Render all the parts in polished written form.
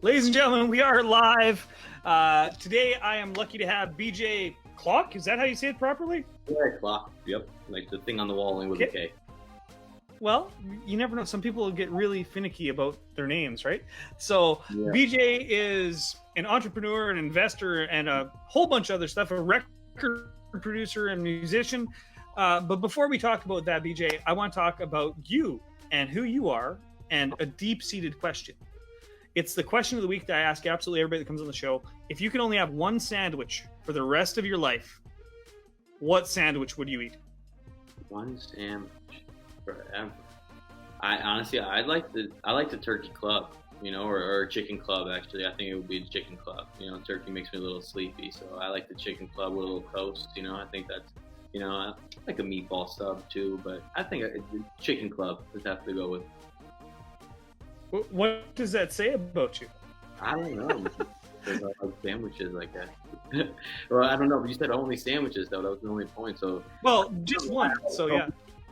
Ladies and gentlemen, we are live. Today I am lucky to have BJ Klock. Is that how you say it properly? Yeah, Klock. Yep. Like the thing on the wall with a K. Well, you never know. Some people get really finicky about their names, right? So Yeah. BJ is an entrepreneur, an investor, and a whole bunch of other stuff, a record producer and musician. But before we talk about that, BJ, I want to talk about you and who you are and a deep-seated question. It's the question of the week that I ask absolutely everybody that comes on the show. If you can only have one sandwich for the rest of your life, what sandwich would you eat? One sandwich forever. I like the turkey club, or chicken club. Actually, I think it would be the chicken club. Turkey makes me a little sleepy, so I like the chicken club with a little toast. I think that's, I like a meatball sub too, but I think the chicken club would have to go with. What does that say about you? I don't know. Because I like sandwiches like that. Well, I don't know, but you said only sandwiches though. That was the only point. So well, just one. So yeah.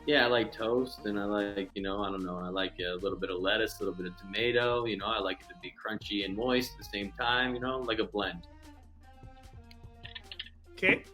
Yeah, I like toast, and I like, I don't know, I like a little bit of lettuce, a little bit of tomato. I like it to be crunchy and moist at the same time. Like a blend. Okay,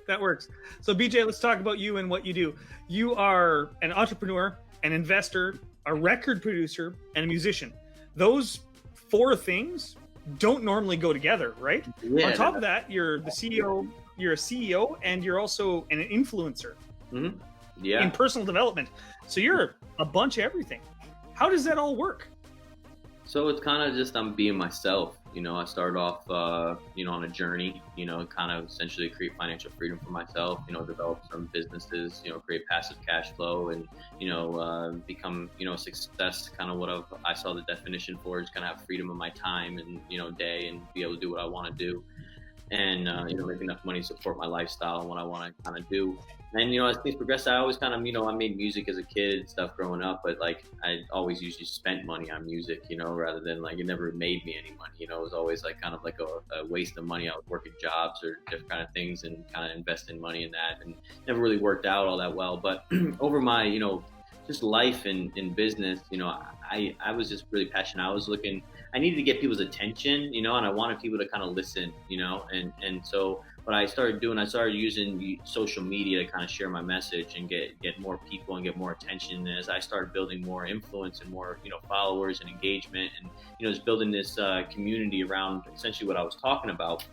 that works. So BJ, let's talk about you and what you do. You are an entrepreneur, an investor, a record producer, and a musician. Those four things don't normally go together, right? Yeah. On top of that, you're the CEO. You're a CEO, and you're also an influencer. Mm-hmm. Yeah. In personal development. So you're a bunch of everything. How does that all work? So it's kind of just I'm being myself. I started off, on a journey, kind of essentially create financial freedom for myself, develop some businesses, create passive cash flow and, become, a success. Kind of what I saw the definition for is kind of have freedom of my time and, day and be able to do what I want to do. And, make enough money to support my lifestyle and what I want to kind of do. And, as things progress, I always kind of, I made music as a kid and stuff growing up, but like I always usually spent money on music, rather than like it never made me any money. It was always like kind of like a waste of money. I was working jobs or different kind of things and kind of investing money in that and never really worked out all that well. But over my, just life in business, I was just really passionate. I needed to get people's attention, and I wanted people to kind of listen, and so what I started doing, I started using social media to kind of share my message and get more people and get more attention. And as I started building more influence and more, followers and engagement and, just building this community around essentially what I was talking about,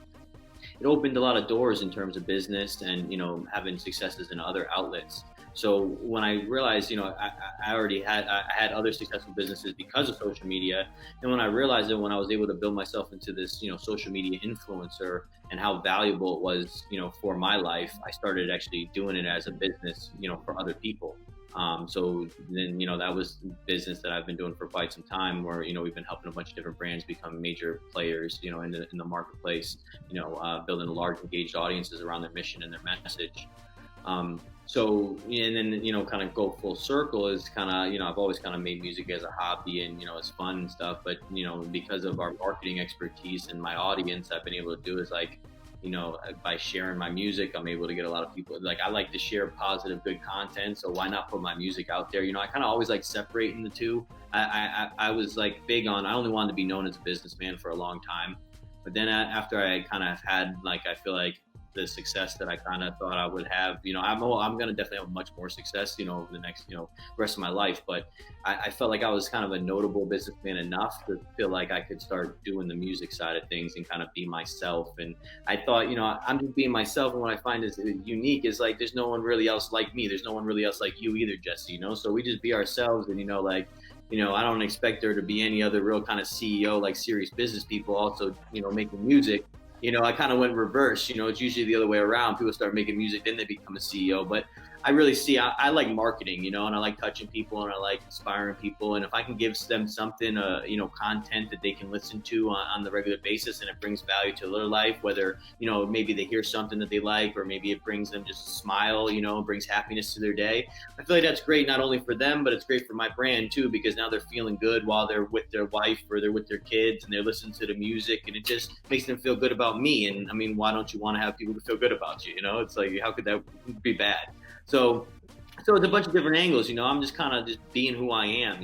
it opened a lot of doors in terms of business and, having successes in other outlets. So when I realized, I had other successful businesses because of social media. And when I realized that when I was able to build myself into this, social media influencer and how valuable it was, for my life, I started actually doing it as a business, for other people. So then, that was business that I've been doing for quite some time where, we've been helping a bunch of different brands become major players, in the marketplace, building large engaged audiences around their mission and their message. So, and then, kind of go full circle is kind of, I've always kind of made music as a hobby and, it's fun and stuff. But, because of our marketing expertise and my audience, I've been able to do is like, by sharing my music, I'm able to get a lot of people. Like, I like to share positive, good content. So why not put my music out there? I kind of always like separating the two. I was like big on, I only wanted to be known as a businessman for a long time. But then after I kind of had, like, I feel like, the success that I kind of thought I would have, I'm going to definitely have much more success, over the next, rest of my life. But I felt like I was kind of a notable businessman enough to feel like I could start doing the music side of things and kind of be myself. And I thought, I'm just being myself. And what I find is unique is like, there's no one really else like me. There's no one really else like you either, Jesse, So we just be ourselves and, I don't expect there to be any other real kind of CEO, like serious business people also, making music. I kind of went reverse, it's usually the other way around. People start making music, then they become a CEO. But I really see, I like marketing, and I like touching people and I like inspiring people. And if I can give them something, content that they can listen to on the regular basis and it brings value to their life, whether, maybe they hear something that they like, or maybe it brings them just a smile, brings happiness to their day. I feel like that's great, not only for them, but it's great for my brand too, because now they're feeling good while they're with their wife or they're with their kids and they're listening to the music and it just makes them feel good about me. And I mean, why don't you want to have people to feel good about you? It's like, how could that be bad? So So it's a bunch of different angles, I'm just kind of just being who I am,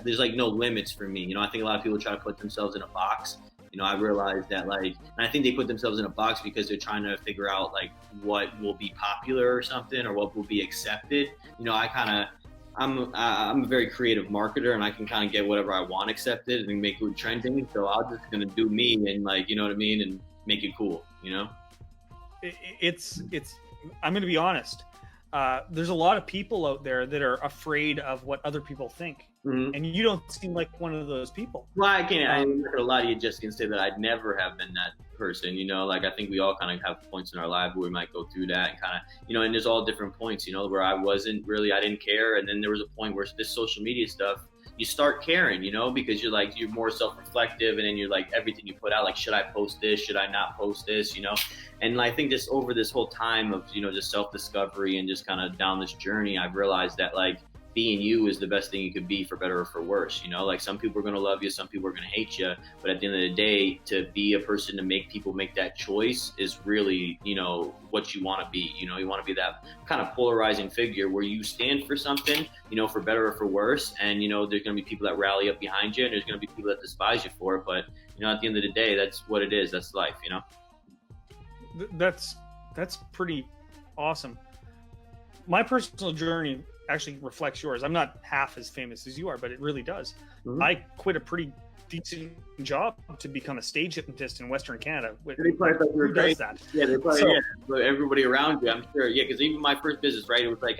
there's like no limits for me. I think a lot of people try to put themselves in a box. I realized that and I think they put themselves in a box because they're trying to figure out like what will be popular or something, or what will be accepted. I'm a very creative marketer, and I can kind of get whatever I want accepted and make it trending. So I'm just going to do me and you know what I mean? And make it cool, It's, I'm going to be honest. There's a lot of people out there that are afraid of what other people think. Mm-hmm. And you don't seem like one of those people. Well, I'm not gonna lie to you, Jessica, and say that I'd never have been that person. I think we all kind of have points in our life where we might go through that and kind of, and there's all different points, where I didn't care. And then there was a point where this social media stuff, you start caring, because you're more self-reflective, and then you're like, everything you put out, like, should I post this? Should I not post this? And I think just over this whole time of, just self-discovery and just kind of down this journey, I've realized that being you is the best thing you could be, for better or for worse. Some people are going to love you, some people are going to hate you, but at the end of the day, to be a person to make people make that choice is really, what you want to be. You want to be that kind of polarizing figure where you stand for something, for better or for worse. And, there's going to be people that rally up behind you, and there's going to be people that despise you for it. But, at the end of the day, that's what it is. That's life, That's pretty awesome. My personal journey actually reflects yours. I'm not half as famous as you are, but it really does. Mm-hmm. I quit a pretty decent job to become a stage hypnotist in Western Canada. Who does that? Yeah, they probably, but everybody around you, I'm sure. Yeah, because even my first business, right? It was like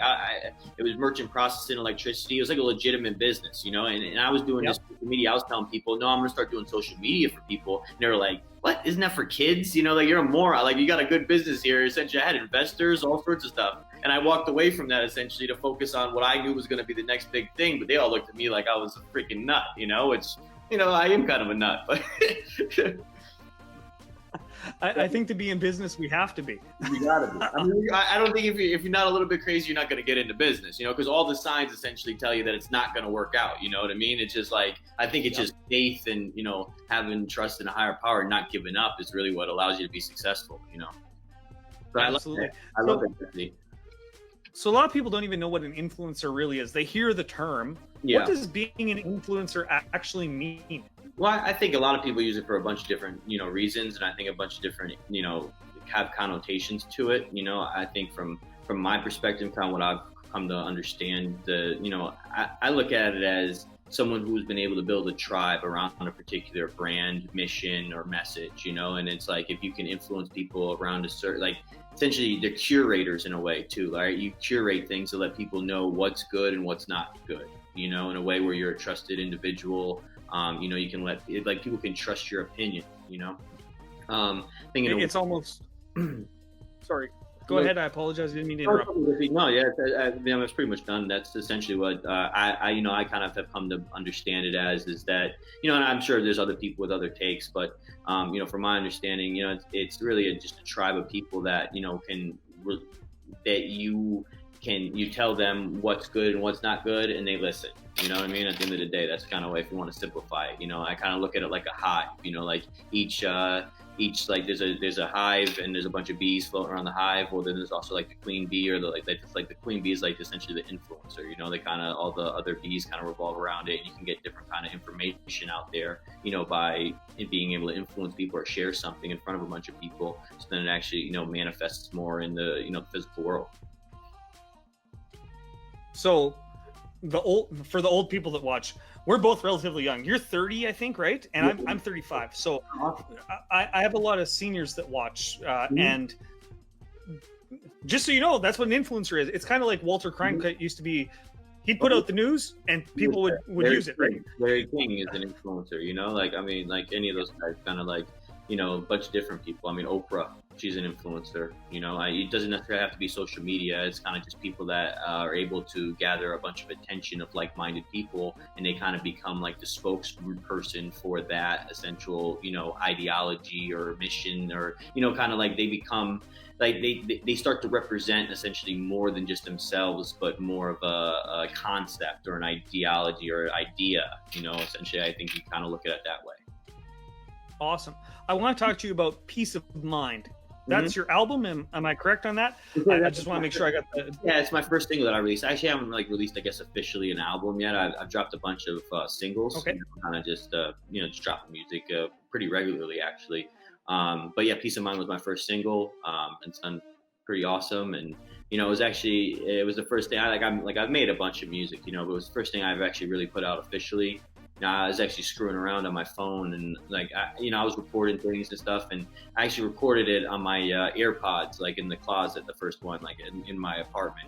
it was merchant processing electricity. It was like a legitimate business, and I was doing this social media. I was telling people, no, I'm gonna start doing social media for people, and they were like, what? Isn't that for kids? You're a moron. You got a good business here. Essentially, I had investors, all sorts of stuff. And I walked away from that essentially to focus on what I knew was going to be the next big thing. But they all looked at me like I was a freaking nut, which, I am kind of a nut. But I think to be in business, we have to be. You got to be. I mean, I don't think if you're not a little bit crazy, you're not going to get into business, because all the signs essentially tell you that it's not going to work out. You know what I mean? It's just I think it's just faith and, having trust in a higher power and not giving up is really what allows you to be successful, But absolutely. I love that. So a lot of people don't even know what an influencer really is. They hear the term. Yeah. What does being an influencer actually mean? Well, I think a lot of people use it for a bunch of different, reasons. And I think a bunch of different, have connotations to it. I think from my perspective, kind of what I've come to understand, I look at it as someone who's been able to build a tribe around a particular brand, mission, or message, and it's if you can influence people around a certain, essentially they're curators in a way too, right? You curate things to let people know what's good and what's not good, in a way where you're a trusted individual. You can let people can trust your opinion, it's almost sorry, go ahead. I apologize. I didn't mean to interrupt. No, yeah, it's pretty much done. That's essentially what I kind of have come to understand it as, is that, and I'm sure there's other people with other takes, but from my understanding, it's really just a tribe of people that you tell them what's good and what's not good, and they listen. You know what I mean? At the end of the day, that's kind of way, if you want to simplify it. I kind of look at it like a hive. Each there's a hive and there's a bunch of bees floating around the hive. Well, then there's also the queen bee, or the queen bee is essentially the influencer. They kind of, all the other bees kind of revolve around it. And you can get different kind of information out there, by being able to influence people or share something in front of a bunch of people. So then it actually, manifests more in the physical world. So for the old people that watch, we're both relatively young. You're 30, I think, right? And I'm 35. So I have a lot of seniors that watch. And just so you know, that's what an influencer is. It's kind of like Walter Cronkite used to be. He'd put out the news and people would use it, right? Larry King is an influencer, any of those guys, kind of a bunch of different people. Oprah, she's an influencer. It doesn't necessarily have to be social media. It's kind of just people that are able to gather a bunch of attention of like-minded people, and they kind of become the spokesperson for that essential, ideology or mission, or, kind of they become they start to represent essentially more than just themselves, but more of a concept or an ideology or idea. Essentially, I think you kind of look at it that way. Awesome. I want to talk to you about peace of mind. That's your album. Am I correct on that? I just want to make sure I got the. Yeah, it's my first single that I released. I actually haven't like released, I guess, officially an album yet. I've dropped a bunch of singles. Okay. Kind of just just dropping music pretty regularly actually. But yeah, Peace of Mind was my first single. It's done pretty awesome, and it was the first thing I've made a bunch of music, but it was the first thing I've actually really put out officially. I was actually screwing around on my phone, and I was recording things and stuff, and I actually recorded it on my AirPods, like in the closet, the first one, like in my apartment,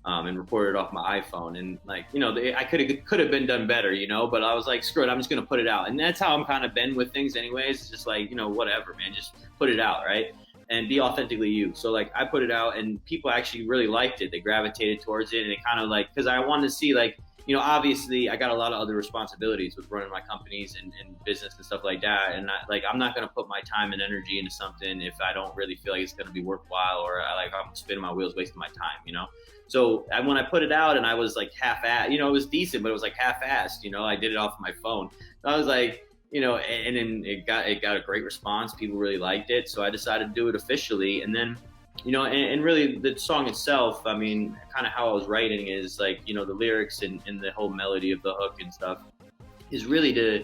and recorded it off my iPhone, and I could have been done better, but I was like, screw it, I'm just gonna put it out, and that's how I'm kind of been with things, anyways. It's just like whatever, man, just put it out, right? And be authentically you. So like I put it out, and people actually really liked it. They gravitated towards it, and it kind of like, because I wanted to see like, obviously I got a lot of other responsibilities with running my companies and business and stuff like that. And I'm not going to put my time and energy into something if I don't really feel like it's going to be worthwhile, or I'm spinning my wheels, wasting my time, So when I put it out, and I was like half-assed, it was decent, but it was like half-assed, I did it off my phone. So I was like, and then it got a great response. People really liked it. So I decided to do it officially. And then, and really the song itself, I mean, kind of how I was writing is like, the lyrics and the whole melody of the hook and stuff is really to,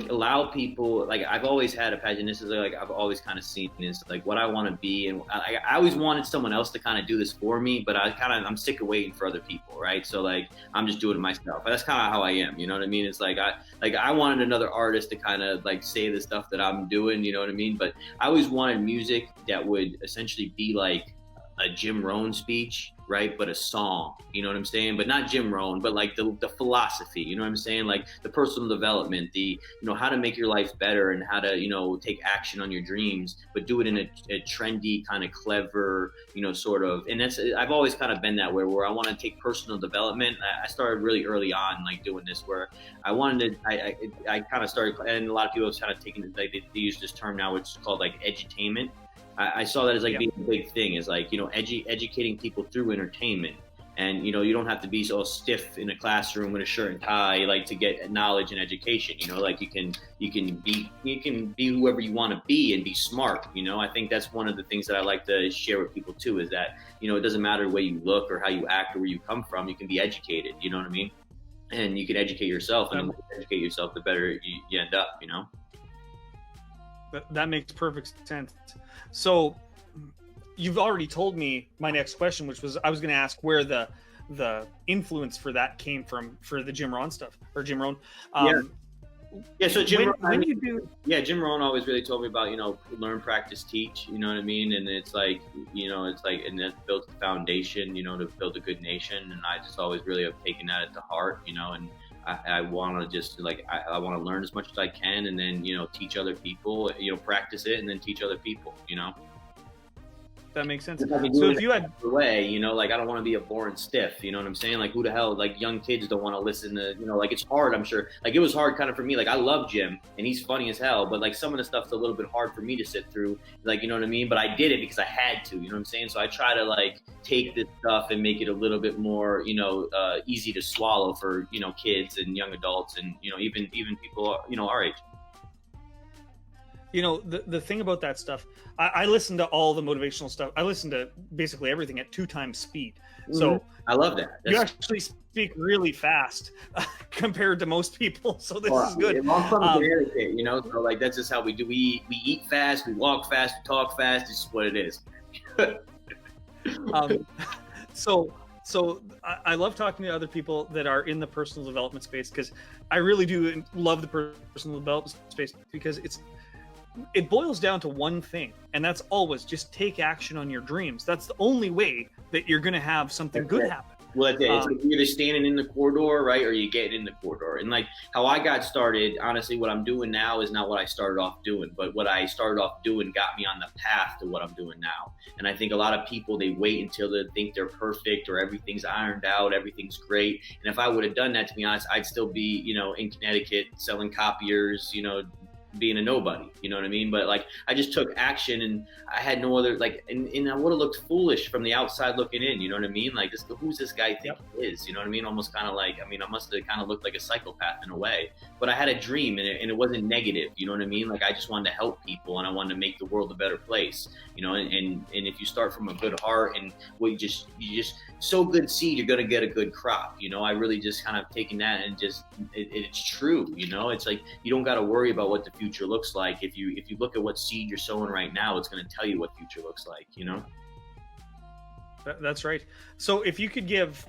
allow people, like I've always had a passion. This is like, I've always kind of seen is like what I want to be. And I always wanted someone else to kind of do this for me, but I'm sick of waiting for other people. Right. So like, I'm just doing it myself. But that's kind of how I am. You know what I mean? It's like, I wanted another artist to kind of like say the stuff that I'm doing, you know what I mean? But I always wanted music that would essentially be like a Jim Rohn speech, right? But a song, you know what I'm saying? But not Jim Rohn, but like the philosophy, you know what I'm saying? Like the personal development, the, how to make your life better, and how to, take action on your dreams, but do it in a trendy, kind of clever, sort of, and I've always kind of been that way, where I want to take personal development. I started really early on, like doing this, where I wanted to, I kind of started, and a lot of people have kind of taken, like they use this term now, which is called like edutainment. I saw that as like being a big thing, is like, educating people through entertainment. And, you don't have to be so stiff in a classroom with a shirt and tie, like to get knowledge and education, like you can be whoever you want to be and be smart. I think that's one of the things that I like to share with people too, is that, it doesn't matter the way you look or how you act or where you come from, you can be educated, you know what I mean? And you can educate yourself, and the more you educate yourself, the better you end up, That makes perfect sense. So you've already told me my next question, which was I was going to ask where the influence for that came from for the Jim Rohn stuff, or Jim Rohn. Yeah. So Jim Rohn, you do. Yeah, Jim Rohn always really told me about, learn, practice, teach, you know what I mean? And it's like, and that builds the foundation, to build a good nation. And I just always really have taken that to heart, and I want to just like, I want to learn as much as I can, and then, teach other people, practice it, and then teach other people, That makes sense. So if you had way, like I don't want to be a boring stiff, you know what I'm saying? Like who the hell, like young kids don't want to listen to, like it's hard, I'm sure. Like it was hard kind of for me. Like I love Jim and he's funny as hell, but like some of the stuff's a little bit hard for me to sit through, like, you know what I mean? But I did it because I had to, you know what I'm saying? So I try to like take this stuff and make it a little bit more, easy to swallow for, kids and young adults, and, even people, our age. The thing about that stuff, I listen to all the motivational stuff. I listen to basically everything at 2x speed. So I love that. You actually speak really fast compared to most people. So this is good. I'm from Connecticut, so like that's just how we do. We eat fast, we walk fast, we talk fast. It's just what it is. So I love talking to other people that are in the personal development space, because I really do love the personal development space, because it boils down to one thing, and that's always just take action on your dreams. That's the only way that you're going to have something good happen. Well, it's like you're either standing in the corridor, right, or you get in the corridor. And like how I got started, honestly, what I'm doing now is not what I started off doing, but what I started off doing got me on the path to what I'm doing now. And I think a lot of people, they wait until they think they're perfect or everything's ironed out, everything's great. And if I would have done that, to be honest, I'd still be, in Connecticut selling copiers, being a nobody, you know what I mean? But like, I just took action, and I had no other, like, and I would have looked foolish from the outside looking in, you know what I mean? Like, who's this guy think he is, you know what I mean? Almost kind of like, I mean, I must have kind of looked like a psychopath in a way, but I had a dream, and it wasn't negative, you know what I mean? Like, I just wanted to help people, and I wanted to make the world a better place, you know, and if you start from a good heart, and you just sow good seed, you're going to get a good crop, you know? I really just kind of taken that, and just, it's true, you know? It's like, you don't got to worry about what the future looks like. If you look at what seed you're sowing right now, it's going to tell you what future looks like, you know? That's right. So if you could give,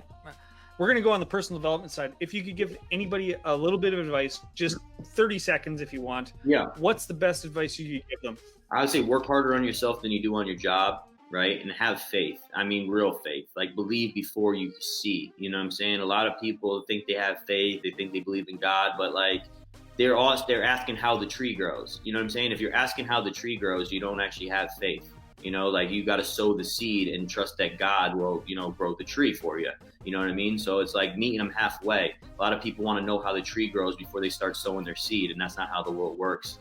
we're going to go on the personal development side. If you could give anybody a little bit of advice, just 30 seconds if you want. Yeah. What's the best advice you could give them? I would say work harder on yourself than you do on your job, right? And have faith. I mean, real faith. Like, believe before you see, you know what I'm saying? A lot of people think they have faith. They think they believe in God, but like, they're asking how the tree grows. You know what I'm saying? If you're asking how the tree grows, you don't actually have faith. You know, like, you got to sow the seed and trust that God will, you know, grow the tree for you. You know what I mean? So it's like meeting them halfway. A lot of people want to know how the tree grows before they start sowing their seed, and that's not how the world works.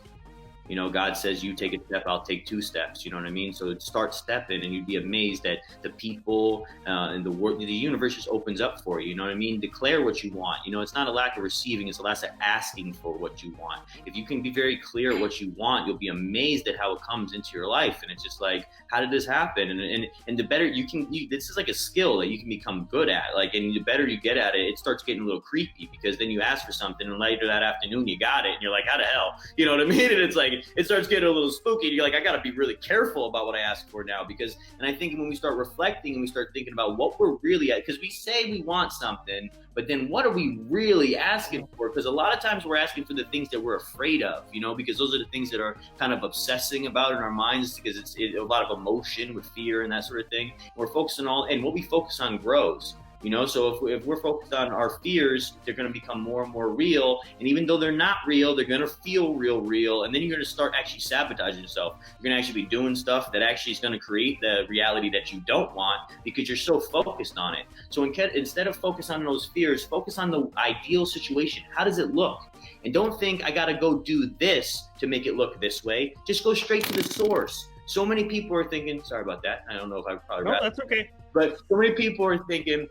You know, God says, you take a step, I'll take 2 steps. You know what I mean? So start stepping, and you'd be amazed at the people and the world. The universe just opens up for you. You know what I mean? Declare what you want. You know, it's not a lack of receiving, it's a lack of asking for what you want. If you can be very clear what you want, you'll be amazed at how it comes into your life. And it's just like, how did this happen? And the better you can, this is like a skill that you can become good at. Like, and the better you get at it, it starts getting a little creepy, because then you ask for something, and later that afternoon you got it, and you're like, how the hell? You know what I mean? And it's like, it starts getting a little spooky, and you're like, I got to be really careful about what I ask for now, because, and I think when we start reflecting and we start thinking about what we're really at, because we say we want something, but then what are we really asking for? Because a lot of times we're asking for the things that we're afraid of, you know, because those are the things that are kind of obsessing about in our minds, because it's a lot of emotion with fear and that sort of thing. We're focusing and what we focus on grows. You know, so if we're focused on our fears, they're going to become more and more real. And even though they're not real, they're going to feel real. And then you're going to start actually sabotaging yourself. You're going to actually be doing stuff that actually is going to create the reality that you don't want, because you're so focused on it. So instead of focus on those fears, focus on the ideal situation. How does it look? And don't think, I got to go do this to make it look this way. Just go straight to the source. So many people are thinking, sorry about that. I don't know if I probably No, that's okay. But so many people are thinking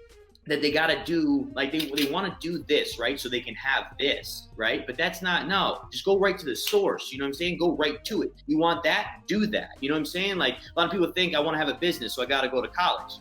that they got to do, like, they want to do this, right? So they can have this, right? But that's not, no, just go right to the source. You know what I'm saying? Go right to it. You want that? Do that. You know what I'm saying? Like, a lot of people think, I want to have a business, so I got to go to college.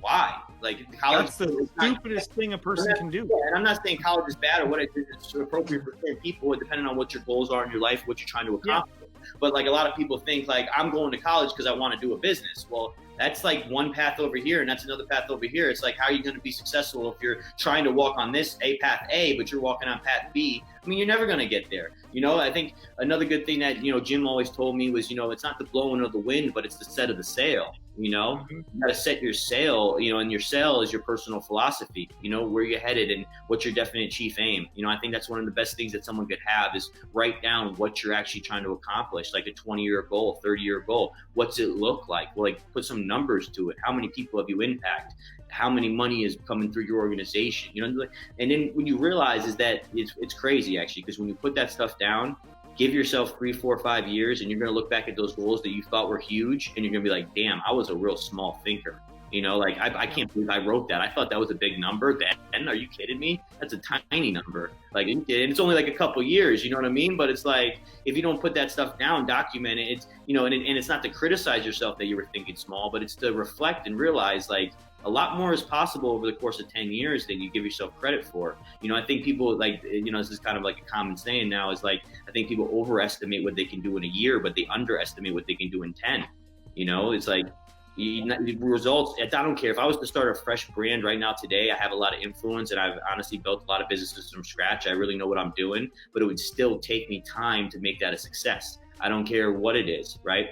Why? Like, college. That's the stupidest thing a person can do. Yeah, and I'm not saying college is bad or what it is. It's appropriate for certain people, depending on what your goals are in your life, what you're trying to accomplish. Yeah. But like, a lot of people think, like, I'm going to college because I want to do a business. Well, that's like one path over here, and that's another path over here. It's like, how are you going to be successful if you're trying to walk on this path A, but you're walking on path B? I mean, you're never going to get there. You know, I think another good thing that, you know, Jim always told me was, you know, it's not the blowing of the wind, but it's the set of the sail. You know, you got to set your sail, you know, and your sail is your personal philosophy, you know, where you're headed and what's your definite chief aim. You know, I think that's one of the best things that someone could have, is write down what you're actually trying to accomplish, like a 20-year goal, 30-year goal. What's it look like? Well, like, put some numbers to it. How many people have you impacted? How many money is coming through your organization? You know, and then when you realize is that it's crazy, actually, because when you put that stuff down, give yourself 3, 4, 5 years, and you're going to look back at those goals that you thought were huge, and you're going to be like, damn, I was a real small thinker. You know, like, I can't believe I wrote that. I thought that was a big number. Then, are you kidding me? That's a tiny number. Like, and it's only like a couple years, you know what I mean? But it's like, if you don't put that stuff down, document it, it's, you know, and it's not to criticize yourself that you were thinking small, but it's to reflect and realize, like, a lot more is possible over the course of 10 years than you give yourself credit for. You know, I think people, like, you know, this is kind of like a common saying now, is like, I think people overestimate what they can do in a year, but they underestimate what they can do in 10. You know, it's like, results, I don't care. If I was to start a fresh brand right now today, I have a lot of influence, and I've honestly built a lot of businesses from scratch. I really know what I'm doing, but it would still take me time to make that a success. I don't care what it is, right?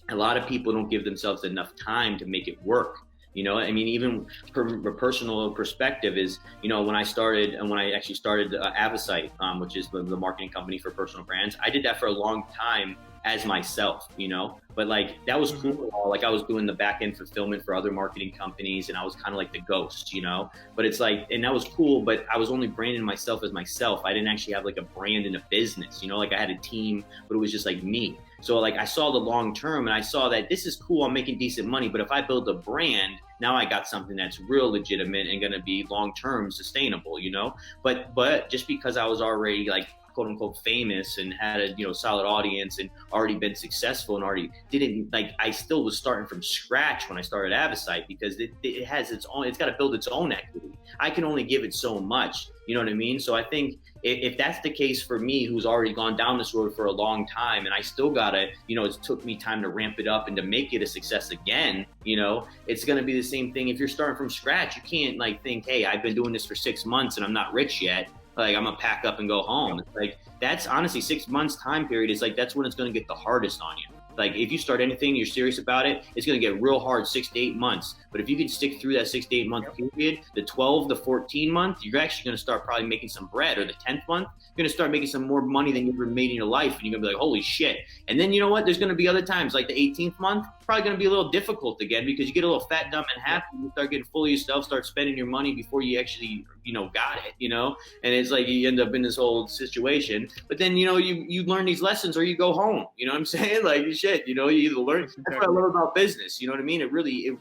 A lot of people don't give themselves enough time to make it work. You know, I mean, even from a personal perspective is, you know, when I actually started Avasite, which is the marketing company for personal brands, I did that for a long time as myself, you know. But like that was cool. Like I was doing the back end fulfillment for other marketing companies, and I was kind of like the ghost, you know. But it's like, and that was cool. But I was only branding myself as myself. I didn't actually have like a brand in a business, you know. Like I had a team, but it was just like me. So like I saw the long term, and I saw that this is cool. I'm making decent money, but if I build a brand, now I got something that's real legitimate and going to be long term sustainable, you know. But just because I was already like quote unquote famous and had a, you know, solid audience and already been successful and already didn't, like, I still was starting from scratch when I started Avicite, because it has its own, it's got to build its own equity. I can only give it so much, you know what I mean? So I think if that's the case for me, who's already gone down this road for a long time, and I still gotta, you know, it took me time to ramp it up and to make it a success again, you know, it's gonna be the same thing if you're starting from scratch. You can't like think, hey, I've been doing this for 6 months and I'm not rich yet, like I'm gonna pack up and go home. It's like, that's honestly 6 months time period is like, that's when it's gonna get the hardest on you. Like if you start anything, you're serious about it, it's gonna get real hard 6 to 8 months. But if you can stick through that 6 to 8 month period, the 12 to 14 month, you're actually gonna start probably making some bread. Or the 10th month, you're gonna start making some more money than you've ever made in your life, and you're gonna be like, holy shit. And then you know what? There's gonna be other times, like the 18th month, probably gonna be a little difficult again, because you get a little fat, dumb, and happy. You start getting full of yourself, start spending your money before you actually, you know, got it, you know. And it's like you end up in this whole situation. But then, you know, you learn these lessons or you go home. You know what I'm saying? Like shit, you know, you either learn. That's what I love about business. You know what I mean? It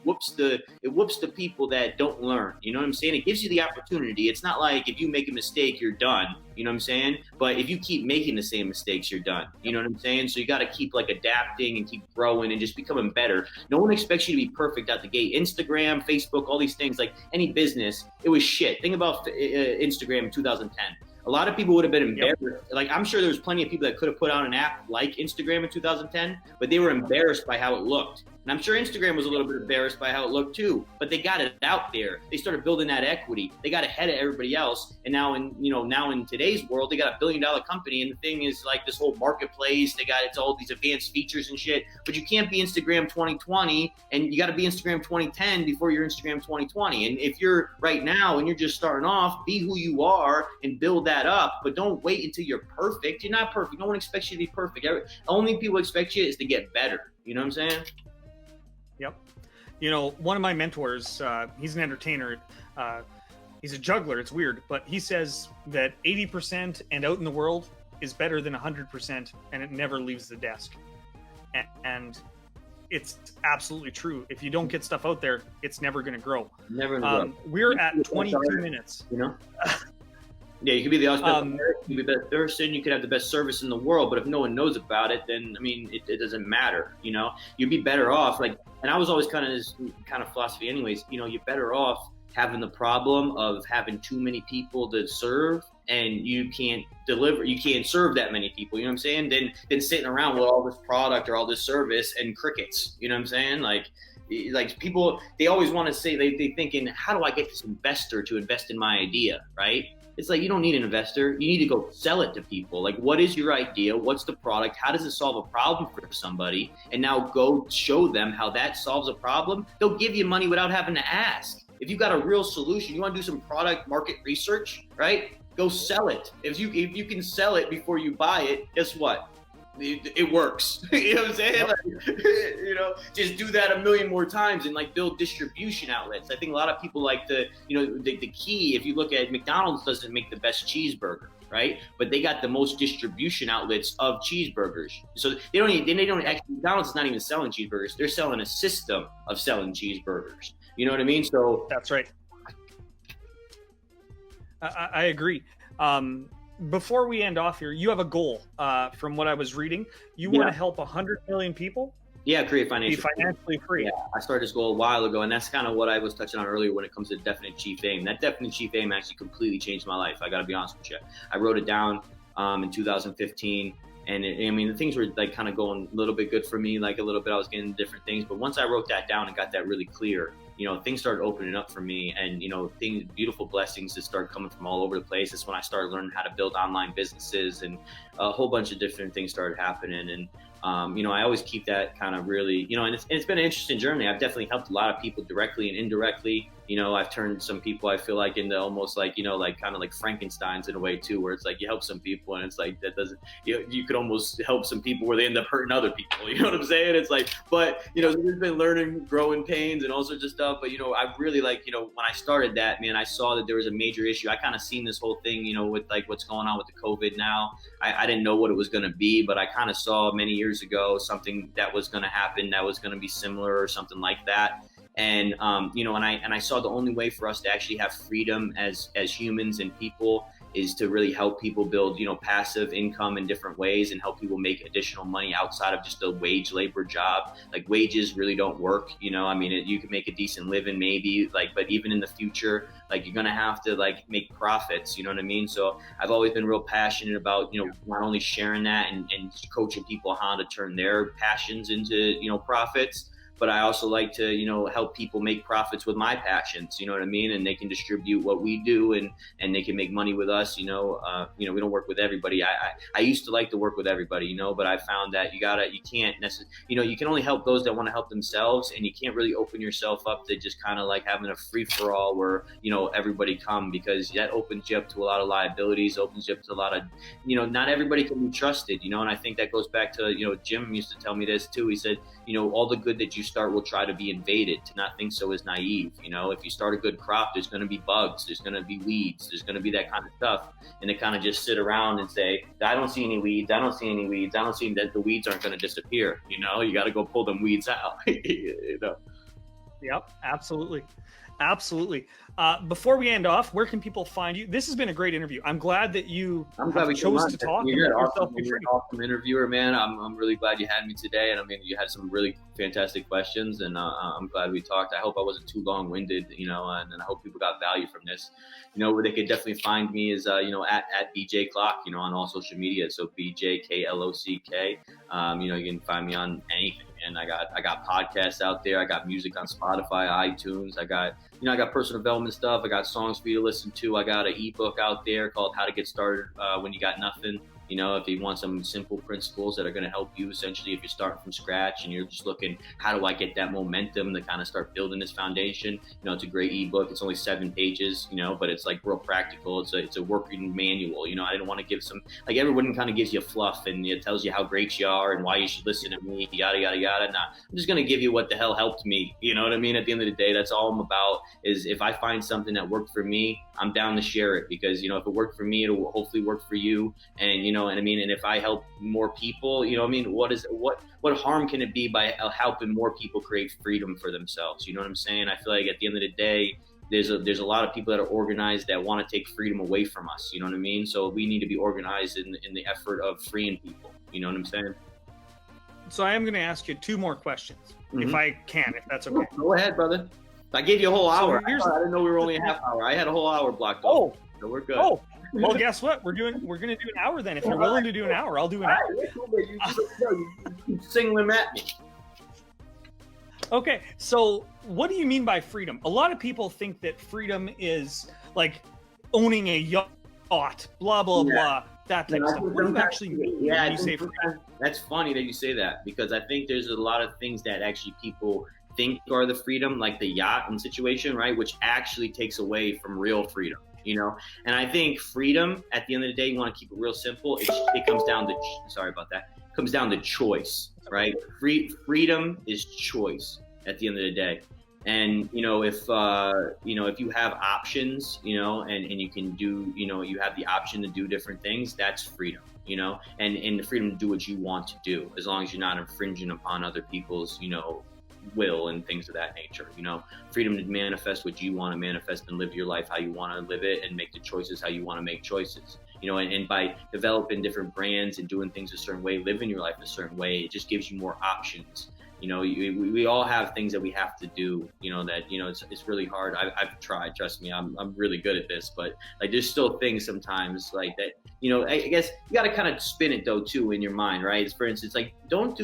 whoops the people that don't learn. You know what I'm saying? It gives you the opportunity. It's not like if you make a mistake, you're done. You know what I'm saying? But if you keep making the same mistakes, you're done. You know what I'm saying? So you got to keep like adapting and keep growing and just becoming better. No one expects you to be perfect out the gate. Instagram, Facebook, all these things, like any business, it was shit. Think about Instagram in 2010. A lot of people would have been embarrassed. Yep. Like I'm sure there was plenty of people that could have put out an app like Instagram in 2010, but they were embarrassed by how it looked. And I'm sure Instagram was a little bit embarrassed by how it looked too, but they got it out there. They started building that equity. They got ahead of everybody else. And now in today's world, they got $1 billion company. And the thing is like this whole marketplace, it's all these advanced features and shit, but you can't be Instagram 2020, and you got to be Instagram 2010 before you're Instagram 2020. And if you're right now and you're just starting off, be who you are and build that up, but don't wait until you're perfect. You're not perfect. No one expects you to be perfect. Only people expect you is to get better. You know what I'm saying? Yep. You know, one of my mentors, he's an entertainer. He's a juggler. It's weird, but he says that 80% and out in the world is better than 100%, and it never leaves the desk. And it's absolutely true. If you don't get stuff out there, it's never going to grow. Never gonna grow. We're at 22 minutes. You know? Yeah, you could be the you could be the best person, you could have the best service in the world, but if no one knows about it, then I mean, it doesn't matter. You know, you'd be better off like. And I was always kind of this kind of philosophy, anyways. You know, you're better off having the problem of having too many people to serve, and you can't deliver, you can't serve that many people. You know what I'm saying? Than sitting around with all this product or all this service and crickets. You know what I'm saying? Like people, they always want to say they thinking, how do I get this investor to invest in my idea, right? It's like, you don't need an investor. You need to go sell it to people. Like, what is your idea? What's the product? How does it solve a problem for somebody? And now go show them how that solves a problem. They'll give you money without having to ask. If you got a real solution, you want to do some product market research, right? Go sell it. If you can sell it before you buy it, guess what? It works. You know what I'm saying? Yep. Like, you know, just do that a million more times and like build distribution outlets. I think a lot of people like the key, if you look at McDonald's doesn't make the best cheeseburger, right? But they got the most distribution outlets of cheeseburgers. So they don't actually, McDonald's is not even selling cheeseburgers. They're selling a system of selling cheeseburgers. You know what I mean? So that's right. I agree. Before we end off here, you have a goal. From what I was reading, you want to help 100 million people. Yeah, be financially free. Yeah, I started this goal a while ago, and that's kind of what I was touching on earlier when it comes to Definite Chief Aim. That Definite Chief Aim actually completely changed my life. I got to be honest with you. I wrote it down in 2015, and the things were like kind of going a little bit good for me. Like a little bit, I was getting different things. But once I wrote that down and got that really clear, you know, things started opening up for me, and, you know, beautiful blessings that started coming from all over the place. That's when I started learning how to build online businesses, and a whole bunch of different things started happening. And, you know, I always keep that kind of really, you know, and it's been an interesting journey. I've definitely helped a lot of people directly and indirectly. You know, I've turned some people, I feel like, into almost like, you know, like kind of like Frankensteins in a way too, where it's like you help some people and it's like that doesn't, you could almost help some people where they end up hurting other people. You know what I'm saying? It's like, but, you know, there's been learning, growing pains and all sorts of stuff. But, you know, I really like, you know, when I started that, man, I saw that there was a major issue. I kind of seen this whole thing, you know, with like what's going on with the COVID now. I didn't know what it was going to be, but I kind of saw many years ago something that was going to happen that was going to be similar or something like that. And you know, and I saw the only way for us to actually have freedom as humans and people is to really help people build, you know, passive income in different ways and help people make additional money outside of just a wage labor job. Like wages really don't work, you know. I mean, you can make a decent living maybe, like, but even in the future, like you're gonna have to like make profits, you know what I mean? So I've always been real passionate about, you know, not only sharing that and coaching people how to turn their passions into, you know, profits, but I also like to, you know, help people make profits with my passions, you know what I mean? And they can distribute what we do and they can make money with us, you know. We don't work with everybody. I used to like to work with everybody, you know, but I found that you can't necessarily, you know, you can only help those that want to help themselves, and you can't really open yourself up to just kind of like having a free for all where, you know, everybody come, because that opens you up to a lot of liabilities, opens you up to a lot of, you know, not everybody can be trusted, you know. And I think that goes back to, you know, Jim used to tell me this too. He said, you know, all the good that you start will try to be invaded. To not think so is naive. You know, if you start a good crop, there's going to be bugs, there's going to be weeds, there's going to be that kind of stuff. And to kind of just sit around and say, I don't see any weeds, I don't see any weeds, I don't see that the weeds aren't going to disappear. You know, you got to go pull them weeds out. You know? Yep, absolutely. Absolutely. Before we end off, where can people find you? This has been a great interview. I'm glad that you chose to talk. You're an awesome interviewer, man. I'm really glad you had me today. And I mean, you had some really fantastic questions, and I'm glad we talked. I hope I wasn't too long-winded, you know, and I hope people got value from this. You know, where they could definitely find me is, you know, at BJ Klock, you know, on all social media. So BJ Klock. You know, you can find me on anything. And I got podcasts out there. I got music on Spotify, iTunes. I got personal development stuff. I got songs for you to listen to. I got an ebook out there called How to Get Started When You Got Nothing. You know, if you want some simple principles that are going to help you, essentially, if you're starting from scratch and you're just looking, how do I get that momentum to kind of start building this foundation? You know, it's a great ebook. It's only 7 pages, you know, but it's like real practical. It's a working manual. You know, I didn't want to give some, like, everyone kind of gives you fluff and it tells you how great you are and why you should listen to me, yada, yada, yada. Nah, I'm just going to give you what the hell helped me. You know what I mean? At the end of the day, that's all I'm about, is if I find something that worked for me, I'm down to share it, because, you know, if it worked for me, it'll hopefully work for you. And, you know, and I mean, and if I help more people, you know, I mean, what harm can it be by helping more people create freedom for themselves? You know what I'm saying? I feel like at the end of the day, there's a lot of people that are organized that want to take freedom away from us. You know what I mean? So we need to be organized in the effort of freeing people. You know what I'm saying? So I am going to ask you 2 more questions, if I can, if that's okay. Go ahead, brother. I gave you a whole hour. I didn't know we were only a half hour. I had a whole hour blocked off. So we're good. Oh, well, guess what? We're going to do an hour then. If you're willing to do an hour, I'll do an hour. You singling at me. Okay, so what do you mean by freedom? A lot of people think that freedom is like owning a yacht, blah, blah, blah, that type of stuff. What do you actually mean when you say freedom? That's funny that you say that, because I think there's a lot of things that actually people think are the freedom, like the yacht and situation, right? Which actually takes away from real freedom, you know? And I think freedom, at the end of the day, you want to keep it real simple. It comes down to, sorry about that, comes down to choice, right? Freedom is choice at the end of the day. And, you know, if you have options, you know, and you can do, you know, you have the option to do different things, that's freedom, you know, and the freedom to do what you want to do, as long as you're not infringing upon other people's, you know, will and things of that nature. You know, freedom to manifest what you want to manifest and live your life how you want to live it, and make the choices how you want to make choices. You know, and by developing different brands and doing things a certain way, living your life a certain way, it just gives you more options. You know, we all have things that we have to do, you know, that, you know, it's really hard. I've tried, trust me, I'm really good at this, but like, there's still things sometimes like that, you know, I guess you got to kind of spin it though, too, in your mind, right? It's, for instance, like, don't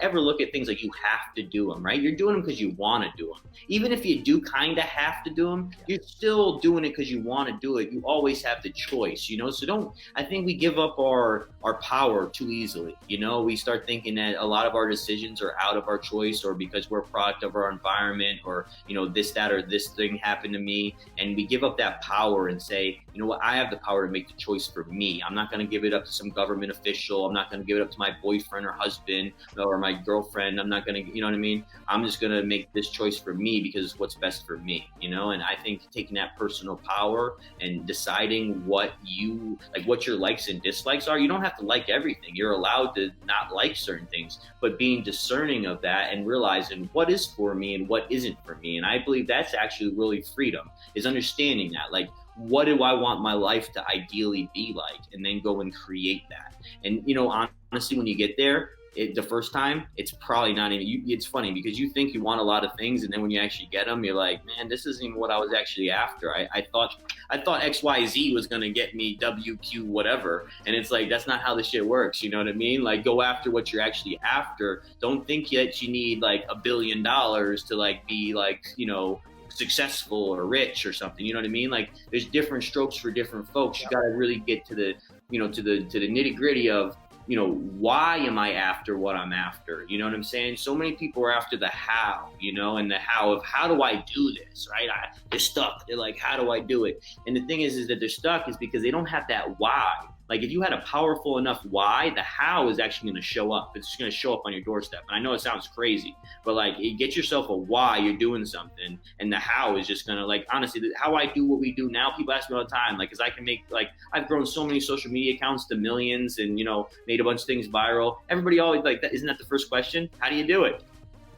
ever look at things like you have to do them, right? You're doing them because you want to do them. Even if you do kind of have to do them, you're still doing it because you want to do it. You always have the choice, you know? So I think we give up our power too easily. You know, we start thinking that a lot of our decisions are out of our our choice, or because we're a product of our environment, or, you know, this, that, or this thing happened to me. And we give up that power and say, you know what, I have the power to make the choice for me. I'm not going to give it up to some government official. I'm not going to give it up to my boyfriend or husband or my girlfriend. I'm not going to, you know what I mean? I'm just going to make this choice for me because it's what's best for me, you know? And I think taking that personal power and deciding what you like, what your likes and dislikes are. You don't have to like everything. You're allowed to not like certain things, but being discerning of that and realizing what is for me and what isn't for me. And I believe that's actually really freedom, is understanding that, like, what do I want my life to ideally be like, and then go and create that. And, you know, honestly, when you get there, the first time, it's probably not even, it's funny because you think you want a lot of things, and then when you actually get them, you're like, man, this isn't even what I was actually after. I thought XYZ was going to get me WQ whatever. And it's like, that's not how this shit works. You know what I mean? Like, go after what you're actually after. Don't think that you need like $1 billion to like be like, you know, successful or rich or something. You know what I mean? Like, there's different strokes for different folks. You got to really get to the, you know, to the nitty gritty of, you know, why am I after what I'm after? You know what I'm saying? So many people are after the how, you know, and the how of, how do I do this, right? They're stuck. They're like, how do I do it? And the thing is that they're stuck is because they don't have that why. Like, if you had a powerful enough why, the how is actually going to show up. It's just going to show up on your doorstep. And I know it sounds crazy, but like, get yourself a why you're doing something, and the how is just going to, like, honestly, how I do what we do now, people ask me all the time, like, because I can make, like, I've grown so many social media accounts to millions and, you know, made a bunch of things viral. Everybody always like that. Isn't that the first question? How do you do it?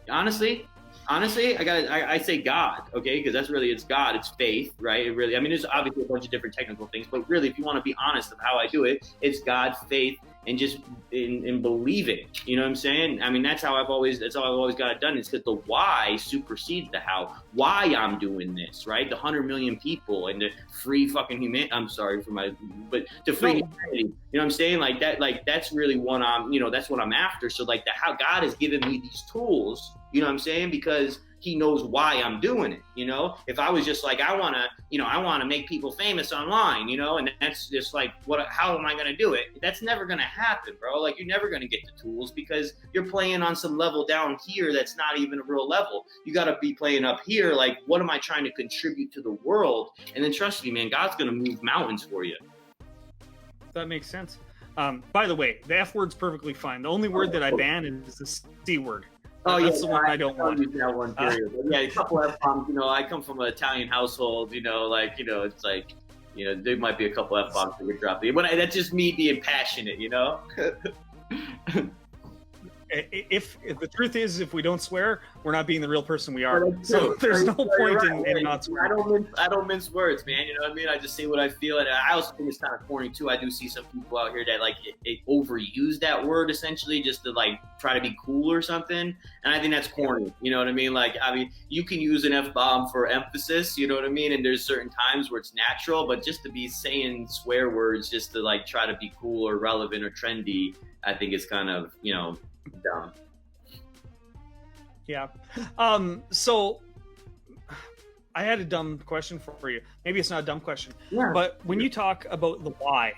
Honestly, I say God, okay? Because that's really, it's God, it's faith, right? It really, I mean, there's obviously a bunch of different technical things, but really, if you want to be honest of how I do it, it's God, faith, and just in believing. You know what I'm saying? I mean, that's how I've always got it done. It's because the why supersedes the how. Why I'm doing this, right? The 100 million people and the free fucking humanity. I'm sorry for my, but the free humanity. You know what I'm saying? Like that, like that's really what I'm, you know, that's what I'm after. So like how God has given me these tools, you know what I'm saying? Because he knows why I'm doing it. You know, if I was just like, I want to make people famous online, you know, and that's just like, how am I going to do it? That's never going to happen, bro. Like, you're never going to get the tools because you're playing on some level down here that's not even a real level. You got to be playing up here. Like, what am I trying to contribute to the world? And then trust me, man, God's going to move mountains for you. That makes sense. By the way, the F word's perfectly fine. The only word that I ban is the C word. Oh, that's the one I don't want. Use that one, period. Yeah, a couple F-bombs. You know, I come from an Italian household. You know, like, you know, it's like, you know, there might be a couple F-bombs that get dropped. But that's just me being passionate, you know? If the truth is, if we don't swear, we're not being the real person we are. So there's no point in not swearing. I don't mince words, man. You know what I mean? I just say what I feel. And I also think it's kind of corny too. I do see some people out here that like it overuse that word essentially just to like try to be cool or something. And I think that's corny. You know what I mean? Like, I mean, you can use an F-bomb for emphasis, you know what I mean? And there's certain times where it's natural, but just to be saying swear words just to like try to be cool or relevant or trendy, I think it's kind of, you know, dumb. Yeah. So I had a dumb question for you. Maybe it's not a dumb question, but when you talk about the why,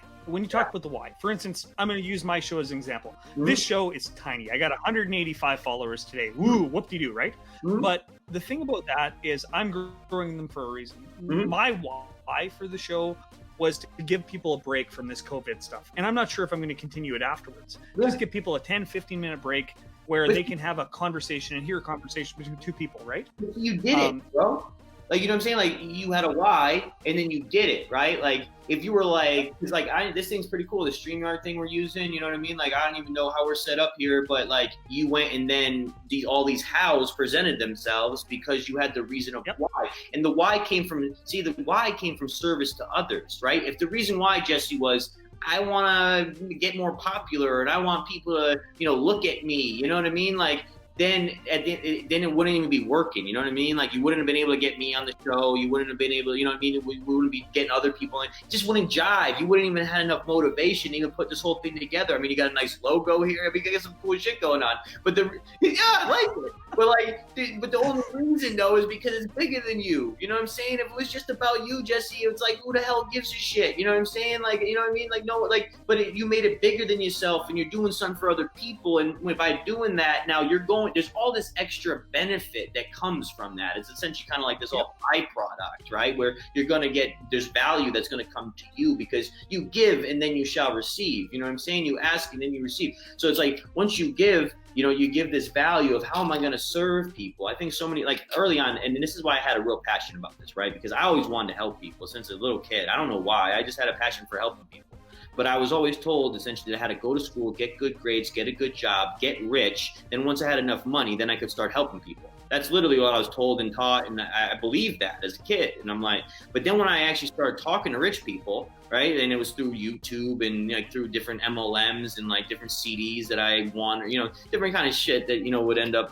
for instance, I'm going to use my show as an example. Mm-hmm. This show is tiny. I got 185 followers today. Woo, whoop-de-doo, right? Mm-hmm. But the thing about that is I'm growing them for a reason. Mm-hmm. My why for the show was to give people a break from this COVID stuff. And I'm not sure if I'm going to continue it afterwards. Yeah. Just give people a 10, 15-minute break where they can have a conversation and hear a conversation between two people, right? You did it, bro. Like, you know what I'm saying? Like, you had a why, and then you did it, right? Like, if you were like, it's like, this thing's pretty cool, the StreamYard thing we're using, you know what I mean? Like, I don't even know how we're set up here, but like, you went and then all these hows presented themselves because you had the reason of why. And the why came from service to others, right? If the reason why, Jesse, was, I want to get more popular and I want people to, you know, look at me, you know what I mean? Like, then it wouldn't even be working, you know what I mean? Like, you wouldn't have been able to get me on the show. You wouldn't have been able, you know what I mean? We wouldn't be getting other people in. It just wouldn't jive. You wouldn't even have enough motivation to even put this whole thing together. I mean, you got a nice logo here. I mean, you got some cool shit going on. But I like it. But like, but the only reason though is because it's bigger than you. You know what I'm saying? If it was just about you, Jesse, it's like, who the hell gives a shit? You know what I'm saying? Like, you know what I mean? Like, no, like, but you made it bigger than yourself, and you're doing something for other people. And by doing that, now there's all this extra benefit that comes from that. It's essentially kind of like this all byproduct, right? Where you're gonna get, there's value that's gonna come to you because you give and then you shall receive. You know what I'm saying? You ask and then you receive. So it's like, once you give, you know, you give this value of how am I going to serve people? I think so many, like early on, and this is why I had a real passion about this, right? Because I always wanted to help people since a little kid. I don't know why. I just had a passion for helping people. But I was always told essentially that I had to go to school, get good grades, get a good job, get rich. Then once I had enough money, then I could start helping people. That's literally what I was told and taught. And I believed that as a kid. And I'm like, but then when I actually started talking to rich people, right? And it was through YouTube and like through different MLMs and like different CDs that I won, or, you know, different kind of shit that, you know, would end up,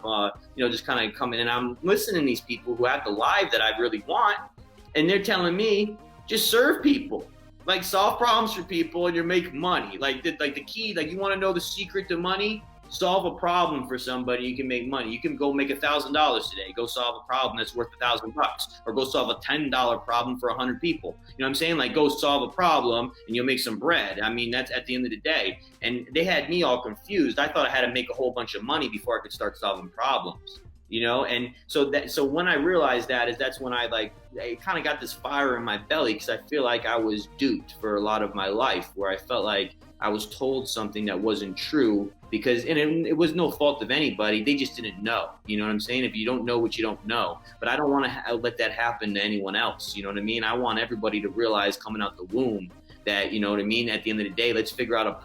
you know, just kind of coming. And I'm listening to these people who have the life that I really want. And they're telling me, just serve people. Like, solve problems for people and you make money. Like the key, like, you want to know the secret to money? Solve a problem for somebody, you can make money. You can go make $1,000 today. Go solve a problem that's worth $1,000, or go solve a $10 problem for 100 people. You know what I'm saying? Like, go solve a problem and you'll make some bread. I mean, that's at the end of the day. And they had me all confused. I thought I had to make a whole bunch of money before I could start solving problems. You know, and so when I realized that, that's when I kind of got this fire in my belly, because I feel like I was duped for a lot of my life, where I felt like I was told something that wasn't true, because it was no fault of anybody. They just didn't know. You know what I'm saying? If you don't know what you don't know. But I don't want to let that happen to anyone else. You know what I mean? I want everybody to realize coming out the womb that, you know what I mean, at the end of the day, let's figure out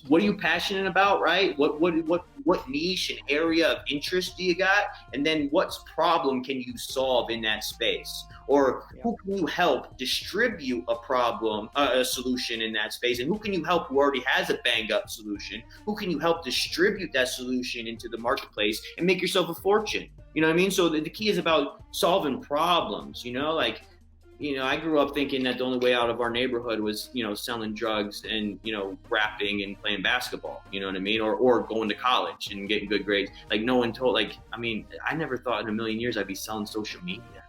what are you passionate about, right? What niche and area of interest do you got? And then what problem can you solve in that space? Or who can you help distribute a solution in that space? And who can you help who already has a banged up solution? Who can you help distribute that solution into the marketplace and make yourself a fortune? You know what I mean? So the key is about solving problems, you know, like, you know, I grew up thinking that the only way out of our neighborhood was, you know, selling drugs and, you know, rapping and playing basketball, you know what I mean? Or going to college and getting good grades. Like, no one told, like, I mean, I never thought in a million years I'd be selling social media.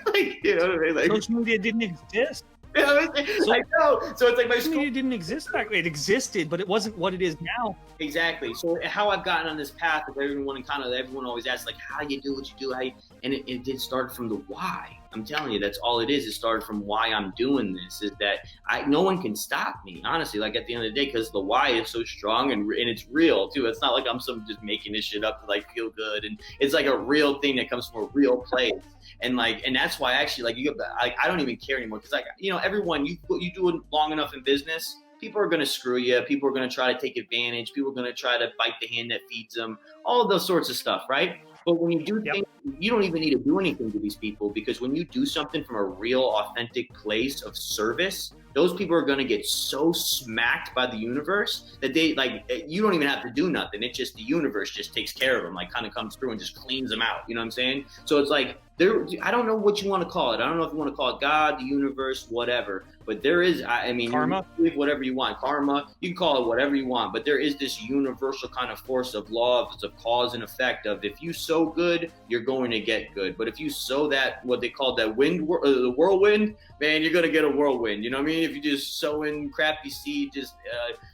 Like, you know what I mean? Like, social media didn't exist. You know, I know. So it's like my social media didn't exist back then. It existed, but it wasn't what it is now. Exactly. So how I've gotten on this path of everyone always asks, like, how you do what you do, and it did start from the why. I'm telling you, that's all it is. It started from why I'm doing this, is that no one can stop me, honestly, like at the end of the day, because the why is so strong and it's real too. It's not like I'm just making this shit up to like feel good. And it's like a real thing that comes from a real place. And that's why actually, like, I don't even care anymore. Cause like, you know, everyone, you do it long enough in business, people are going to screw you. People are going to try to take advantage. People are going to try to bite the hand that feeds them, all of those sorts of stuff. Right. But when you do things, you don't even need to do anything to these people, because when you do something from a real, authentic place of service, those people are going to get so smacked by the universe that you don't even have to do nothing. It's just the universe just takes care of them, like kind of comes through and just cleans them out. You know what I'm saying? So it's like, I don't know what you want to call it. I don't know if you want to call it God, the universe, whatever. But there is, I mean, karma, whatever you want, karma, you can call it whatever you want. But there is this universal kind of force of law, of cause and effect of, if you sow good, you're going to get good. But if you sow that, what they call that the whirlwind, man, you're going to get a whirlwind. You know what I mean? If you just sow in crappy seed, just,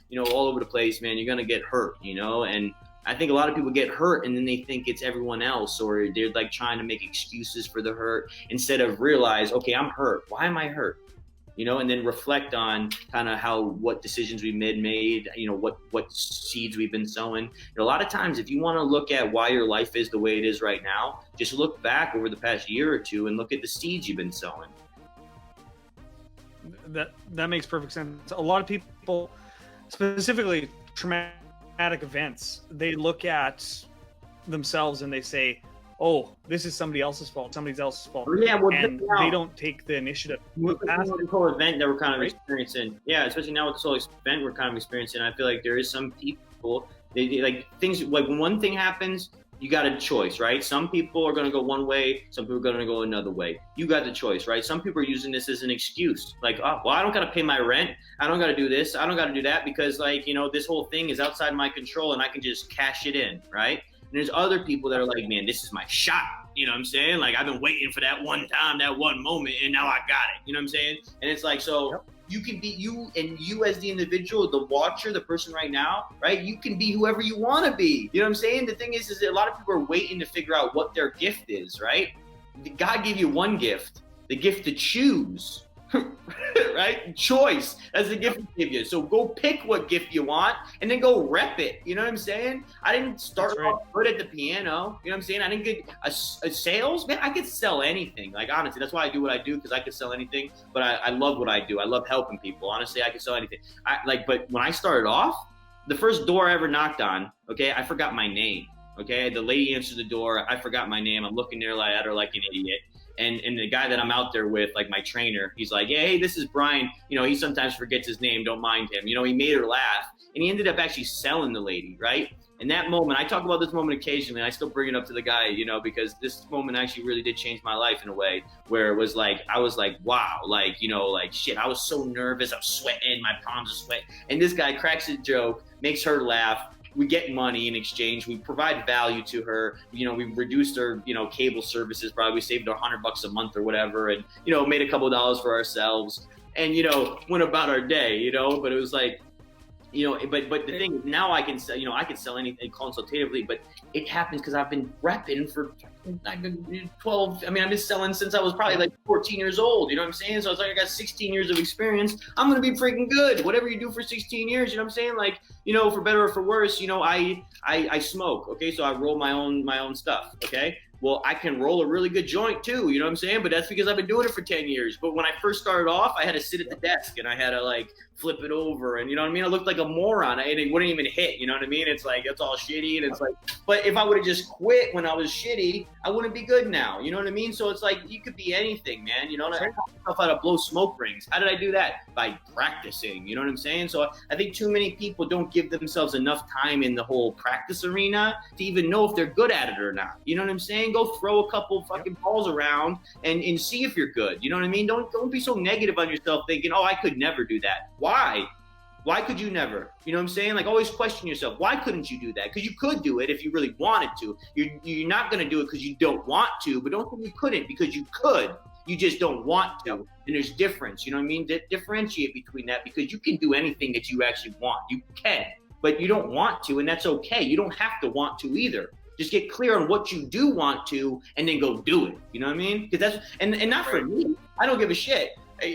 you know, all over the place, man, you're going to get hurt, you know? And I think a lot of people get hurt and then they think it's everyone else, or they're like trying to make excuses for the hurt instead of realize, okay, I'm hurt. Why am I hurt? You know, and then reflect on kind of what decisions we made, you know, what seeds we've been sowing. You know, a lot of times, if you want to look at why your life is the way it is right now, just look back over the past year or two and look at the seeds you've been sowing. That makes perfect sense. A lot of people, specifically traumatic events, they look at themselves and they say, oh, this is somebody else's fault, somebody else's fault. Yeah, well, and they don't take the initiative. With this whole event that we're kind of experiencing, yeah, especially now with this whole event we're kind of experiencing, I feel like there is some people, they like things, like when one thing happens, you got a choice, right? Some people are going to go one way, some people are going to go another way. You got the choice, right? Some people are using this as an excuse. Like, oh, well, I don't got to pay my rent. I don't got to do this. I don't got to do that because, like, you know, this whole thing is outside my control and I can just cash it in, right? And there's other people that are like, man, this is my shot. You know what I'm saying? Like, I've been waiting for that one time, that one moment, and now I got it. You know what I'm saying? And it's like, so you can be you, and you as the individual, the watcher, the person right now, right? You can be whoever you want to be. You know what I'm saying? The thing is that a lot of people are waiting to figure out what their gift is, right? God gave you one gift, the gift to choose. Right? Choice. That's the gift he gave you. So go pick what gift you want and then go rep it. You know what I'm saying? I didn't start off good at the piano. You know what I'm saying? I didn't get a sales. Man, I could sell anything. Like, honestly, that's why I do what I do, because I could sell anything. But I love what I do. I love helping people. Honestly, I could sell anything. But when I started off, the first door I ever knocked on, okay, I forgot my name. Okay, the lady answered the door. I forgot my name. I'm looking there at her like an idiot. And the guy that I'm out there with, like my trainer, he's like, yeah, hey, this is Brian. You know, he sometimes forgets his name. Don't mind him. You know, he made her laugh. And he ended up actually selling the lady, right? And that moment, I talk about this moment occasionally. I still bring it up to the guy, you know, because this moment actually really did change my life in a way where it was like, I was like, wow, like, you know, like shit, I was so nervous. I'm sweating. My palms are sweating. And this guy cracks a joke, makes her laugh. We get money in exchange. We provide value to her. You know, we reduced her, you know, cable services. Probably we saved her $100 a month or whatever, and you know, made a couple of dollars for ourselves, and you know, went about our day. You know, but it was like, you know, but the thing is, now I can sell. You know, I can sell anything consultatively, but it happens because I've been repping for 12. I mean, I've been selling since I was probably like 14 years old. You know what I'm saying? So it's like I got 16 years of experience. I'm gonna be freaking good. Whatever you do for 16 years, you know what I'm saying? Like, you know, for better or for worse, you know, I smoke. Okay, so I roll my own stuff. Okay. Well, I can roll a really good joint too, you know what I'm saying? But that's because I've been doing it for 10 years. But when I first started off, I had to sit at the desk and I had to like flip it over, and you know what I mean? I looked like a moron and it wouldn't even hit, you know what I mean? It's like, it's all shitty, and it's like, but if I would have just quit when I was shitty, I wouldn't be good now, you know what I mean? So it's like, you could be anything, man, you know? I taught myself how to blow smoke rings. How did I do that? By practicing, you know what I'm saying? So I think too many people don't give themselves enough time in the whole practice arena to even know if they're good at it or not, you know what I'm saying? Go throw a couple fucking balls around and see if you're good, you know what I mean? Don't be so negative on yourself thinking, oh, I could never do that. Why could you never? You know what I'm saying? Like, always question yourself. Why couldn't you do that? Because you could do it if you really wanted to. You're not going to do it because you don't want to, but don't think you couldn't, because you could. You just don't want to. And there's difference, you know what I mean? Differentiate between that, because you can do anything that you actually want. You can, but you don't want to, and that's okay. You don't have to want to either. Just get clear on what you do want to, and then go do it. You know what I mean? Because that's, and not for me. I don't give a shit.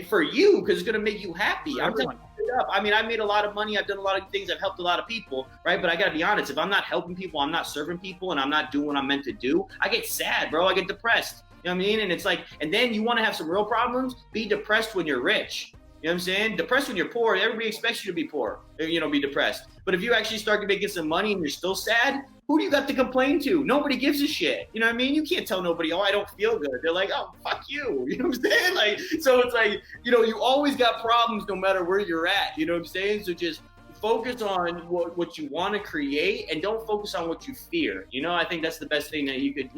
For you, because it's going to make you happy. I'm telling you up. I mean, I made a lot of money. I've done a lot of things. I've helped a lot of people, right? But I got to be honest. If I'm not helping people, I'm not serving people, and I'm not doing what I'm meant to do, I get sad, bro. I get depressed. You know what I mean? And it's like, and then you want to have some real problems? Be depressed when you're rich. You know what I'm saying? Depressed when you're poor. Everybody expects you to be poor, you know, be depressed. But if you actually start making some money and you're still sad, who do you got to complain to? Nobody gives a shit. You know what I mean? You can't tell nobody, oh, I don't feel good. They're like, oh, fuck you. You know what I'm saying? Like, so it's like, you know, you always got problems no matter where you're at. You know what I'm saying? So just focus on what you want to create, and don't focus on what you fear. You know, I think that's the best thing that you could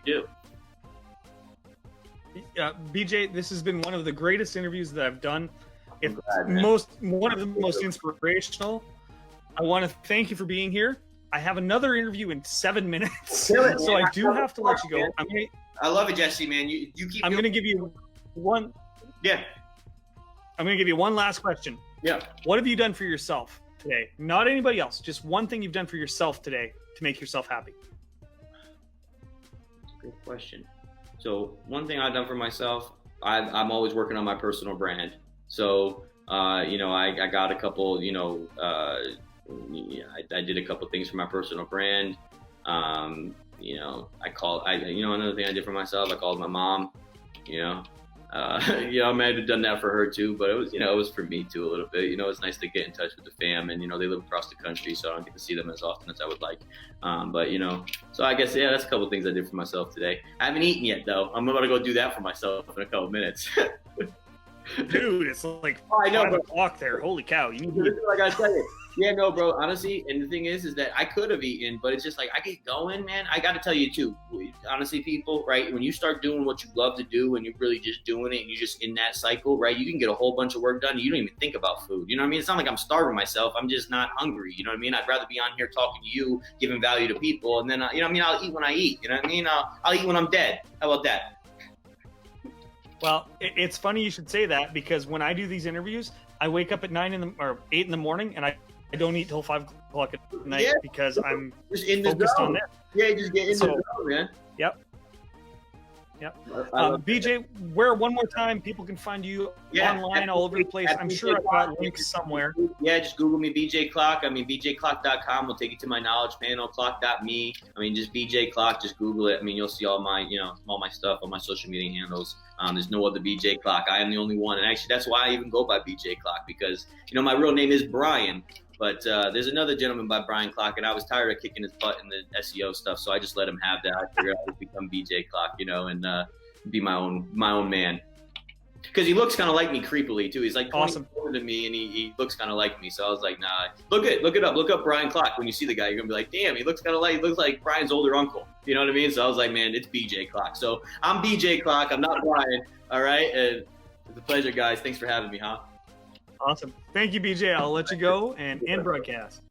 do. BJ, this has been one of the greatest interviews that I've done. It's one of the most inspirational. I want to thank you for being here. I have another interview in 7 minutes, so I do have to let you go. I love it, Jesse, man. You keep. I'm going to give you one. Yeah. I'm going to give you one last question. Yeah. What have you done for yourself today? Not anybody else. Just one thing you've done for yourself today to make yourself happy. Good question. So one thing I've done for myself, I'm always working on my personal brand. So, you know, I got a couple, you know, I did a couple things for my personal brand. You know, another thing I did for myself, I called my mom, you know, you know, I might have done that for her too, but it was, you know, it was for me too a little bit. You know, it's nice to get in touch with the fam, and, you know, they live across the country, so I don't get to see them as often as I would like. But, you know, so I guess, yeah, that's a couple of things I did for myself today. I haven't eaten yet though. I'm about to go do that for myself in a couple minutes. Dude, it's like I know, 5 bro. o'clock there. Holy cow. You need to Like I tell you. Yeah, no, bro. Honestly, and the thing is that I could have eaten, but it's just like I get going, man. I got to tell you too. Honestly, people, right? When you start doing what you love to do, and you're really just doing it, and you're just in that cycle, right? You can get a whole bunch of work done. And you don't even think about food. You know what I mean? It's not like I'm starving myself. I'm just not hungry. You know what I mean? I'd rather be on here talking to you, giving value to people, and then you know what I mean? I'll eat when I eat. You know what I mean? I'll eat when I'm dead. How about that? Well, it's funny you should say that, because when I do these interviews, I wake up at 8 in the morning, and I don't eat till 5 o'clock at night, because I'm just in the focused zone. on that. Yeah, just get in the zone, man. Yep. BJ, where one more time people can find you online all over the place? I'm sure I've got links somewhere. Yeah, just Google me, BJ Klock. I mean, bjklock.com will take you to my knowledge panel. Klock.me. I mean, just BJ Klock. Just Google it. I mean, you'll see all my, all my stuff on my social media handles. There's no other BJ Klock. I am the only one, and actually, that's why I even go by BJ Klock, because my real name is Brian. But there's another gentleman by Brian Klock, and I was tired of kicking his butt in the SEO stuff, so I just let him have that. I figured I would become BJ Klock, and be my own man. Because he looks kind of like me creepily too. He's like 20 older than me, and he looks kind of like me. So I was like, nah. Look it up. Look up Brian Klock. When you see the guy, you're gonna be like, damn, he looks like Brian's older uncle. You know what I mean? So I was like, man, it's BJ Klock. So I'm BJ Klock. I'm not Brian. All right. And it's a pleasure, guys. Thanks for having me, huh? Awesome. Thank you, BJ. I'll let you go and broadcast.